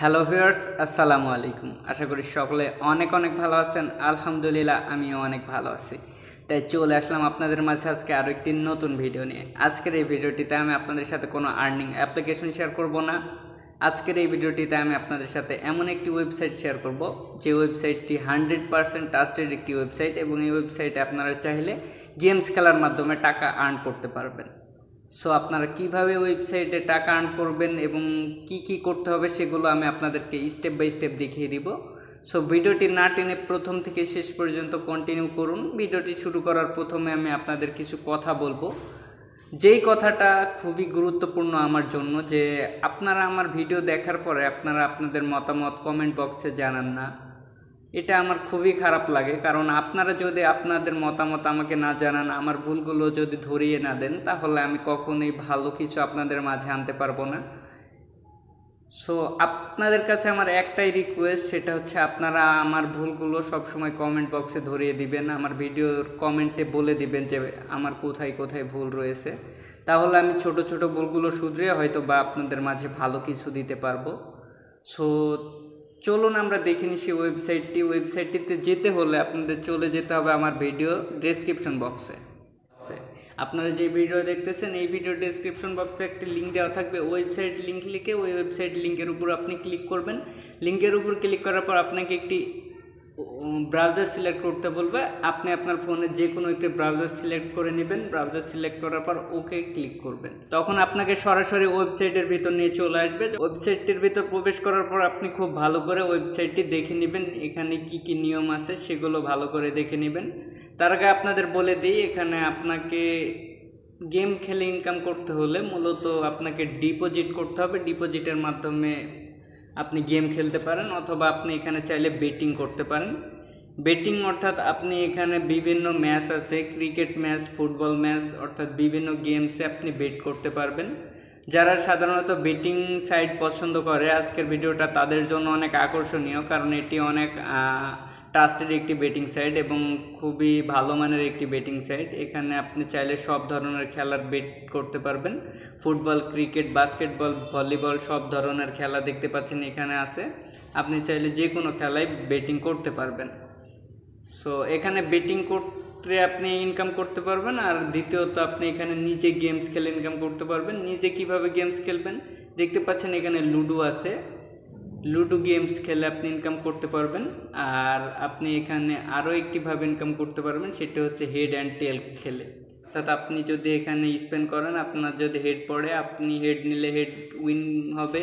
Hello viewers, আসসালামু আলাইকুম। আশা করি সকলে অনেক অনেক ভালো আছেন। আলহামদুলিল্লাহ, আমিও অনেক ভালো আছি। তাই চলে আসলাম আপনাদের মাঝে আজকে আরও একটি নতুন ভিডিও নিয়ে। আজকের এই ভিডিওটিতে আমি আপনাদের সাথে কোনো আর্নিং অ্যাপ্লিকেশন শেয়ার করব না। আজকের এই ভিডিওটিতে আমি আপনাদের সাথে এমন একটি ওয়েবসাইট শেয়ার করব যে ওয়েবসাইটটি 100% ট্রাস্টেড একটি ওয়েবসাইট, এবং এই ওয়েবসাইটে আপনারা চাইলে গেমস খেলার মাধ্যমে টাকা আর্ন করতে পারবেন। সো আপনারা কিভাবে ওয়েবসাইটে টাকা আর্ন করবেন এবং কি কি করতে হবে সেগুলো আমি আপনাদেরকে স্টেপ বাই স্টেপ দেখিয়ে দিব। সো ভিডিওটি না টেনে প্রথম থেকে শেষ পর্যন্ত কন্টিনিউ করুন। ভিডিওটি শুরু করার প্রথমে আমি আপনাদের কিছু কথা বলবো, যেই কথাটা খুবই গুরুত্বপূর্ণ আমার জন্য, যে আপনারা আমার ভিডিও দেখার পরে আপনারা আপনাদের মতামত কমেন্ট বক্সে জানান না। এটা আমার খুবই খারাপ লাগে, কারণ আপনারা যদি আপনাদের মতামত আমাকে না জানান, আমার ভুলগুলো যদি ধরিয়ে না দেন, তাহলে আমি কখনোই ভালো কিছু আপনাদের মাঝে আনতে পারবো না। সো আপনাদের কাছে আমার একটাই রিকোয়েস্ট, সেটা হচ্ছে আপনারা আমার ভুলগুলো সবসময় কমেন্ট বক্সে ধরিয়ে দিবেন, আমার ভিডিওর কমেন্টে বলে দিবেন যে আমার কোথায় কোথায় ভুল রয়েছে। তাহলে আমি ছোট ছোট ভুলগুলো শুধরিয়ে হয়তো বা আপনাদের মাঝে ভালো কিছু দিতে পারবো। সো চলুন আমরা দেখে নিই সেই ওয়েবসাইটটিতে যেতে হলে আপনাদের চলে যেতে হবে আমার ভিডিও ডেসক্রিপশন বক্সে। আপনারা যে ভিডিও দেখতেছেন এই ভিডিও ডেসক্রিপশন বক্সে একটি লিঙ্ক দেওয়া থাকবে, ওয়েবসাইট লিঙ্ক লিখে ওই ওয়েবসাইট লিঙ্কের উপর আপনি ক্লিক করবেন। লিঙ্কের উপর ক্লিক করার পর আপনাকে একটি ব্রাউজার সিলেক্ট করতে বলবে। আপনি আপনার ফোনে যে কোনো একটি ব্রাউজার সিলেক্ট করে নেবেন। ব্রাউজার সিলেক্ট করার পর ওকে ক্লিক করবেন। তখন আপনাকে সরাসরি ওয়েবসাইটের ভিতর নিয়ে চলে আসবে। ওয়েবসাইটটির ভিতর প্রবেশ করার পর আপনি খুব ভালো করে ওয়েবসাইটটি দেখে নেবেন, এখানে কি কি নিয়ম আছে সেগুলো ভালো করে দেখে নেবেন। তার আগে আপনাদের বলে দিই, এখানে আপনাকে গেম খেলে ইনকাম করতে হলে মূলত আপনাকে ডিপোজিট করতে হবে। ডিপোজিটের মাধ্যমে আপনি গেম খেলতে পারেন, অথবা আপনি এখানে চাইলে বেটিং করতে পারেন। বেটিং অর্থাৎ আপনি এখানে বিভিন্ন ম্যাচ আছে, ক্রিকেট ম্যাচ, ফুটবল ম্যাচ, অর্থাৎ বিভিন্ন গেমসে আপনি বেট করতে পারবেন। যারা সাধারণত বেটিং সাইট পছন্দ করে, আজকের ভিডিওটা তাদের জন্য অনেক আকর্ষণীয়, কারণ এটি অনেক ট্রাস্টেড একটি বেটিং সাইট এবং খুবই ভালো মানের একটি বেটিং সাইট। এখানে আপনি চাইলে সব ধরনের খেলার বেট করতে পারবেন। ফুটবল, ক্রিকেট, বাস্কেটবল, ভলিবল সব ধরনের খেলা দেখতে পাচ্ছেন এখানে আছে। আপনি চাইলে যে কোনো খেলায় বেটিং করতে পারবেন। সো এখানে বেটিং করতে আপনি ইনকাম করতে পারবেন, আর দ্বিতীয়ত আপনি এখানে নিজে গেমস খেলে ইনকাম করতে পারবেন। নিজে কিভাবে গেমস খেলবেন দেখতে পাচ্ছেন, এখানে লুডো আছে। লুডো গেমস খেলে আপনি ইনকাম করতে পারবেন। আর আপনি এখানে আরও একটিভাবে ইনকাম করতে পারবেন, সেটা হচ্ছে হেড অ্যান্ড টেল খেলে। অর্থাৎ আপনি যদি এখানে স্পেন্ড করেন, আপনার যদি হেড পড়ে, আপনি হেড নিলে হেড উইন হবে,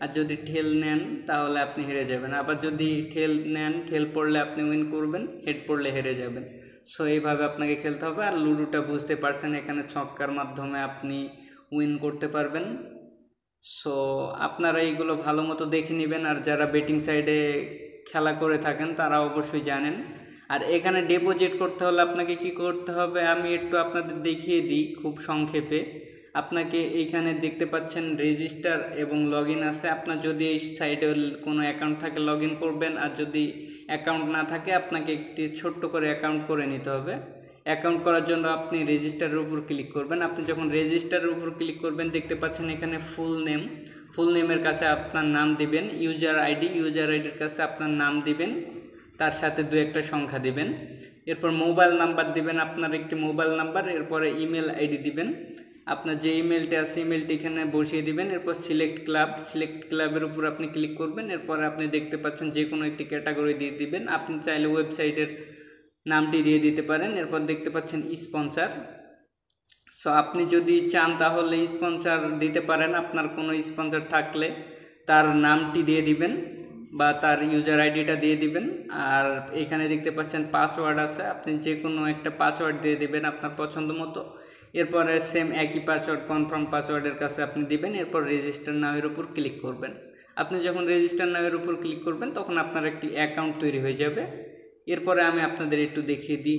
আর যদি ঠেল নেন তাহলে আপনি হেরে যাবেন। আবার যদি ঠেল নেন, ঠেল পড়লে আপনি উইন করবেন, হেড পড়লে হেরে যাবেন। সো এইভাবে আপনাকে খেলতে হবে। আর লুডোটা বুঝতে পারছেন, এখানে ছক্কার মাধ্যমে আপনি উইন করতে পারবেন। সো আপনারা এইগুলো ভালো মতো দেখে নেবেন, আর যারা বেটিং সাইডে খেলা করে থাকেন তারা অবশ্যই জানেন। আর এখানে ডিপোজিট করতে হলে আপনাকে কি করতে হবে আমি একটু আপনাদের দেখিয়ে দিই খুব সংক্ষেপে। আপনাকে এইখানে দেখতে পাচ্ছেন রেজিস্টার এবং লগ ইন আছে। আপনার যদি এই সাইটে কোনো অ্যাকাউন্ট থাকে লগ ইন করবেন, আর যদি অ্যাকাউন্ট না থাকে আপনাকে একটি ছোট্ট করে অ্যাকাউন্ট করে নিতে হবে। অ্যাকাউন্ট করার জন্য আপনি রেজিস্টারের উপর ক্লিক করবেন। আপনি যখন রেজিস্টারের উপর ক্লিক করবেন দেখতে পাচ্ছেন এখানে ফুল নেমের কাছে আপনার নাম দিবেন। ইউজার আইডির কাছে আপনার নাম দিবেন, তার সাথে দু একটা সংখ্যা দিবেন। এরপর মোবাইল নাম্বার দিবেন, আপনার একটি মোবাইল নাম্বার। এরপরে ইমেল আইডি দিবেন, আপনার যে ইমেলটি আছে ইমেলটি এখানে বসিয়ে দিবেন। এরপর সিলেক্ট ক্লাবের উপর আপনি ক্লিক করবেন। এরপরে আপনি দেখতে পাচ্ছেন যে কোনো একটি ক্যাটাগরি দিয়ে দিবেন। আপনি চাইলে ওয়েবসাইটের নামটি দিয়ে দিতে পারেন। এরপর দেখতে পাচ্ছেন স্পন্সর। সো আপনি যদি চান তাহলে স্পন্সর দিতে পারেন। আপনার কোনো স্পন্সর থাকলে তার নামটি দিয়ে দিবেন বা তার ইউজার আইডিটা দিয়ে দিবেন। আর এখানে দেখতে পাচ্ছেন পাসওয়ার্ড আছে, আপনি যে কোনো একটা পাসওয়ার্ড দিয়ে দিবেন আপনার পছন্দ মতো। এরপরে সেম একই পাসওয়ার্ড কনফার্ম পাসওয়ার্ডের কাছে আপনি দিবেন। এরপর রেজিস্টার নামের উপর ক্লিক করবেন। আপনি যখন রেজিস্টার নামের উপর ক্লিক করবেন তখন আপনার একটি অ্যাকাউন্ট তৈরি হয়ে যাবে। এরপরে আমি আপনাদের একটু দেখিয়ে দিই,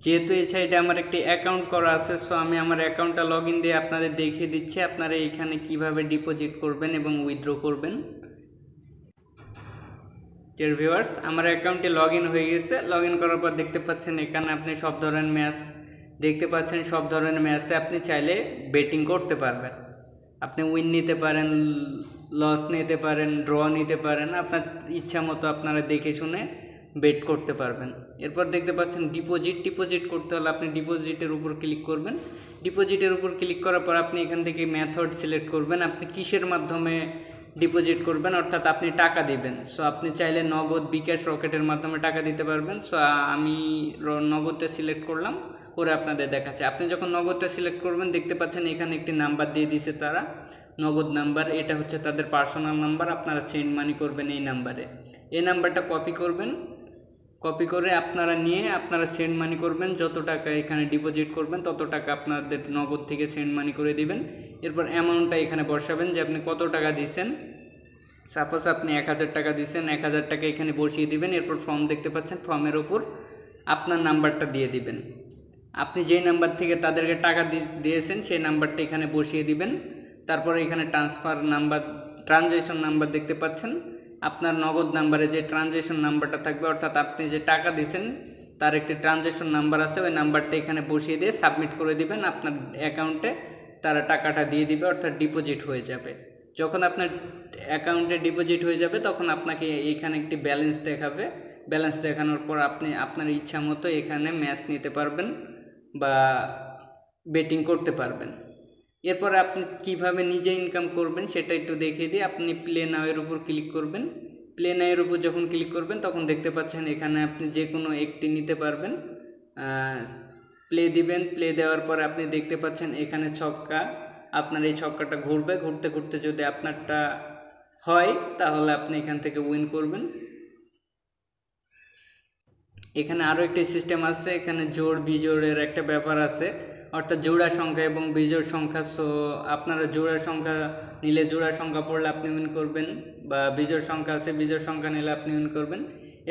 যেহেতু এই সাইডে আমার একটি অ্যাকাউন্ট করা আছে, সো আমি আমার অ্যাকাউন্টটা লগ ইন দিয়ে আপনাদের দেখিয়ে দিচ্ছি আপনারা এইখানে কিভাবে ডিপোজিট করবেন এবং উইথড্র করবেন। ডিয়ার ভিউয়ার্স, আমার অ্যাকাউন্টে লগ ইন হয়ে গেছে। লগ ইন করার পর দেখতে পাচ্ছেন এখানে আপনি সব ধরনের ম্যাচ দেখতে পাচ্ছেন। সব ধরনের ম্যাচে আপনি চাইলে বেটিং করতে পারবেন। আপনি উইন নিতে পারেন, লস নিতে পারেন, ড্র নিতে পারেন, আপনার ইচ্ছা মতো আপনারা দেখে শুনে বেট করতে পারবেন। এরপর দেখতে পাচ্ছেন ডিপোজিট করতে হলে আপনি ডিপোজিটের উপর ক্লিক করবেন। ডিপোজিটের উপর ক্লিক করার পর আপনি এখান থেকে মেথড সিলেক্ট করবেন, আপনি কিসের মাধ্যমে ডিপোজিট করবেন, অর্থাৎ আপনি টাকা দিবেন। সো আপনি চাইলে নগদ, বিকাশ, রকেটের মাধ্যমে টাকা দিতে পারবেন। সো আমি নগদটা সিলেক্ট করলাম, করে আপনাদের দেখাচ্ছে। আপনি যখন নগদটা সিলেক্ট করবেন দেখতে পাচ্ছেন এখানে একটি নাম্বার দিয়ে দিয়েছে তারা, নগদ নাম্বার। এটা হচ্ছে তাদের পার্সোনাল নাম্বার, আপনারা সেন্ড মানি করবেন এই নাম্বারে। এই নাম্বারটা কপি করবেন, কপি করে আপনারা নিয়ে আপনারা সেন্ড মানি করবেন। যত টাকা এখানে ডিপোজিট করবেন তত টাকা আপনাদের নগদ থেকে সেন্ড মানি করে দিবেন। এরপর অ্যামাউন্টটা এখানে বসাবেন যে আপনি কত টাকা দিচ্ছেন। সাপোজ আপনি 1000 টাকা দিচ্ছেন, 1000 টাকা এখানে বসিয়ে দিবেন। এরপর ফর্ম দেখতে পাচ্ছেন, ফর্মের ওপর আপনার নাম্বারটা দিয়ে দিবেন। আপনি যেই নাম্বার থেকে তাদেরকে টাকা দিয়েছেন সেই নাম্বারটা এখানে বসিয়ে দিবেন। তারপরে এখানে ট্রান্সফার নাম্বার, ট্রানজ্যাকশন নাম্বার দেখতে পাচ্ছেন। আপনার নগদ নাম্বারে যে ট্রানজ্যাকশন নাম্বারটা থাকবে, অর্থাৎ আপনি যে টাকা দিয়েছেন তার একটি ট্রানজ্যাকশন নাম্বার আছে, ওই নাম্বারটা এখানে বসিয়ে দিয়ে সাবমিট করে দিবেন। আপনার অ্যাকাউন্টে তারা টাকাটা দিয়ে দিবে, অর্থাৎ ডিপোজিট হয়ে যাবে। যখন আপনার অ্যাকাউন্টে ডিপোজিট হয়ে যাবে তখন আপনাকে এখানে একটি ব্যালেন্স দেখাবে। ব্যালেন্স দেখানোর পর আপনি আপনার ইচ্ছা মতো এখানে ম্যাচ নিতে পারবেন বা বেটিং করতে পারবেন। এরপরে আপনি কিভাবে নিজে ইনকাম করবেন সেটা একটু দেখিয়ে দিই। আপনি প্লে নাওয়ের উপর ক্লিক করবেন। প্লে নাওয়ের উপর যখন ক্লিক করবেন তখন দেখতে পাচ্ছেন এখানে আপনি যে কোনো একটি নিতে পারবেন। প্লে দিবেন, প্লে দেওয়ার পরে আপনি দেখতে পাচ্ছেন এখানে ছক্কা, আপনার এই ছক্কাটা ঘুরবে, ঘুরতে ঘুরতে যদি আপনারটা হয় তাহলে আপনি এখান থেকে উইন করবেন। এখানে আরও একটি সিস্টেম আছে, এখানে জোড় বিজোড়ের একটা ব্যাপার আছে, অর্থাৎ জোড়া সংখ্যা এবং বিজোড় সংখ্যা। সো আপনারা জোড়ার সংখ্যা নিলে জোড়ার সংখ্যা পড়লে আপনি উইন করবেন, বা বিজোড় সংখ্যা আছে বিজোড় সংখ্যা নিলে আপনি উইন করবেন।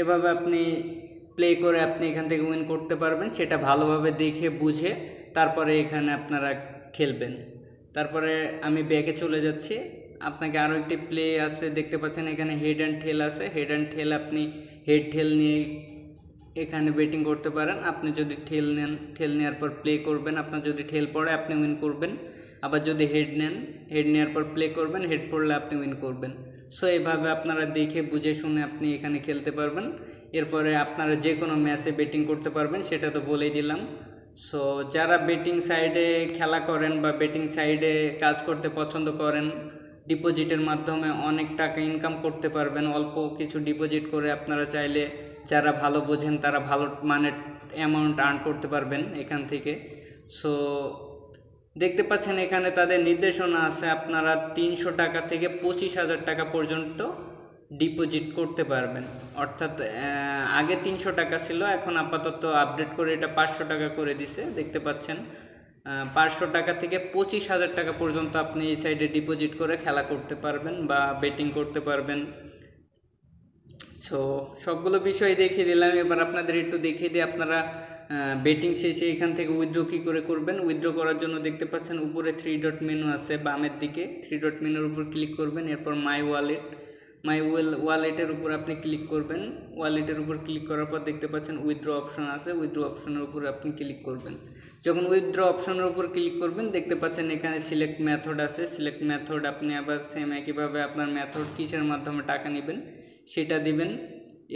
এভাবে আপনি প্লে করে আপনি এখান থেকে উইন করতে পারবেন, সেটা ভালোভাবে দেখে বুঝে তারপরে এখানে আপনারা খেলবেন। তারপরে আমি ব্যাকে চলে যাচ্ছি। আপনাকে আরও একটি প্লে আছে দেখতে পাচ্ছেন, এখানে হেড অ্যান্ড টেল আছে। হেড অ্যান্ড টেল আপনি হেড টেল নিয়ে এখানে বেটিং করতে পারেন। আপনি যদি ঠেল নেন, ঠেল নেওয়ার পর প্লে করবেন, আপনার যদি ঠেল পড়ে আপনি উইন করবেন। আবার যদি হেড নেন, হেড নেওয়ার পর প্লে করবেন, হেড পড়লে আপনি উইন করবেন। সো এইভাবে আপনারা দেখে বুঝে শুনে আপনি এখানে খেলতে পারবেন। এরপরে আপনারা যে কোনো ম্যাচে বেটিং করতে পারবেন, সেটা তো বলেই দিলাম। সো যারা বেটিং সাইডে খেলা করেন বা বেটিং সাইডে কাজ করতে পছন্দ করেন, ডিপোজিটের মাধ্যমে অনেক টাকা ইনকাম করতে পারবেন। অল্প কিছু ডিপোজিট করে আপনারা চাইলে, যারা ভালো বোঝেন তারা ভালো মানের অ্যামাউন্ট আর্ন করতে পারবেন এখান থেকে। সো দেখতে পাচ্ছেন এখানে তাদের নির্দেশনা আছে, আপনারা 300 টাকা থেকে 25,000 টাকা পর্যন্ত ডিপোজিট করতে পারবেন। অর্থাৎ আগে 300 টাকা ছিল, এখন আপাতত আপডেট করে এটা 500 টাকা করে দিছে। দেখতে পাচ্ছেন 500 টাকা থেকে 25,000 টাকা পর্যন্ত আপনি এই সাইডে ডিপোজিট করে খেলা করতে পারবেন বা বেটিং করতে পারবেন। সো সবগুলো বিষয় দেখিয়ে দিলাম। এবার আপনাদের একটু দেখিয়ে দিই আপনারা বেটিং শেষে এখান থেকে উইথড্র কী করে করবেন। উইথড্র করার জন্য দেখতে পাচ্ছেন উপরে 3 ডট মেনু আছে বামের দিকে, 3 ডট মেনুর উপর ক্লিক করবেন। এরপর মাই ওয়ালেটের উপর আপনি ক্লিক করবেন। ওয়ালেটের উপর ক্লিক করার পর দেখতে পাচ্ছেন উইথড্র অপশন আছে, উইথড্র অপশনের উপর আপনি ক্লিক করবেন। যখন উইথড্র অপশনের উপর ক্লিক করবেন দেখতে পাচ্ছেন এখানে সিলেক্ট মেথড আছে। সিলেক্ট মেথড আপনি আবার সেম একইভাবে আপনার মেথড কিসের মাধ্যমে টাকা নেবেন সেটা দিবেন।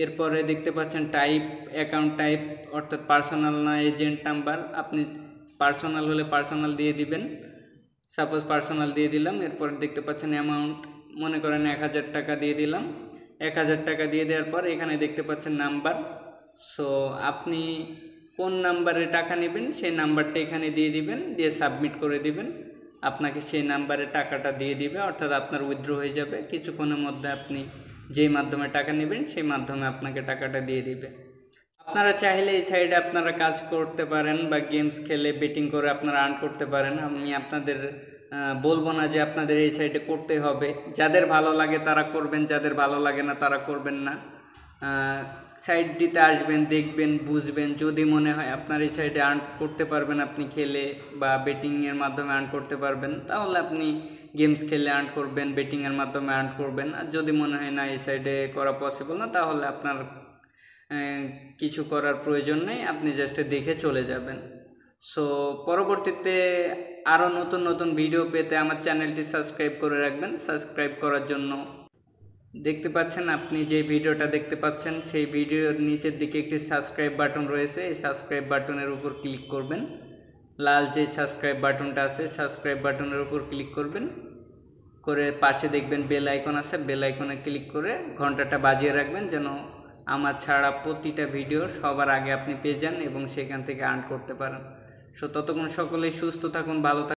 এরপরে দেখতে পাচ্ছেন টাইপ, অ্যাকাউন্ট টাইপ, অর্থাৎ পার্সোনাল না এজেন্ট নাম্বার। আপনি পার্সোনাল হলে পার্সোনাল দিয়ে দিবেন, সাপোজ পার্সোনাল দিয়ে দিলাম। এরপর দেখতে পাচ্ছেন অ্যামাউন্ট, মনে করেন 1000 টাকা দিয়ে দিলাম। 1000 টাকা দিয়ে দেওয়ার পর এখানে দেখতে পাচ্ছেন নাম্বার। সো আপনি কোন নাম্বারে টাকা নেবেন সেই নাম্বারটা এখানে দিয়ে দিবেন, দিয়ে সাবমিট করে দিবেন। আপনাকে সেই নাম্বারে টাকাটা দিয়ে দিবে, অর্থাৎ আপনার উইথড্র হয়ে যাবে। কিছুক্ষণের মধ্যে আপনি যেই মাধ্যমে টাকা নেবেন সেই মাধ্যমে আপনাকে টাকাটা দিয়ে দিবে। আপনারা চাইলে এই সাইডে আপনারা কাজ করতে পারেন বা গেমস খেলে বেটিং করে আপনারা আর্ন করতে পারেন। আমি আপনাদের বলবো না যে আপনাদের এই সাইডে করতে হবে। যাদের ভালো লাগে তারা করবেন, যাদের ভালো লাগে না তারা করবেন না। সাইডটিতে আসবেন, দেখবেন, বুঝবেন। যদি মনে হয় আপনার এই সাইডে আর্ন করতে পারবেন আপনি খেলে বা বেটিংয়ের মাধ্যমে আর্ন করতে পারবেন, তাহলে আপনি গেমস খেলে আর্ন করবেন, বেটিংয়ের মাধ্যমে আর্ন করবেন। আর যদি মনে হয় না এই সাইডে করা পসিবল না, তাহলে আপনার কিছু করার প্রয়োজন নেই, আপনি জাস্ট দেখে চলে যাবেন। সো পরবর্তীতে আরও নতুন নতুন ভিডিও পেতে আমার চ্যানেলটি সাবস্ক্রাইব করে রাখবেন। সাবস্ক্রাইব করার জন্য দেখতে পাচ্ছেন, আপনি যে ভিডিওটা দেখতে পাচ্ছেন সেই ভিডিওর নিচের দিকে একটি সাবস্ক্রাইব বাটন রয়েছে। এই সাবস্ক্রাইব বাটনের উপর ক্লিক করবেন। লাল যে সাবস্ক্রাইব বাটনটা আছে সাবস্ক্রাইব বাটনের উপর ক্লিক করবেন, করে পাশে দেখবেন বেল আইকন আছে, বেল আইকনে ক্লিক করে ঘন্টাটা বাজিয়ে রাখবেন যেন আমার ছাড়া প্রতিটা ভিডিও সবার আগে আপনি পেয়ে যান এবং সেখান থেকে আর্ন করতে পারেন। ততক্ষণ সকলেই সুস্থ থাকুন, ভালো থাকুন।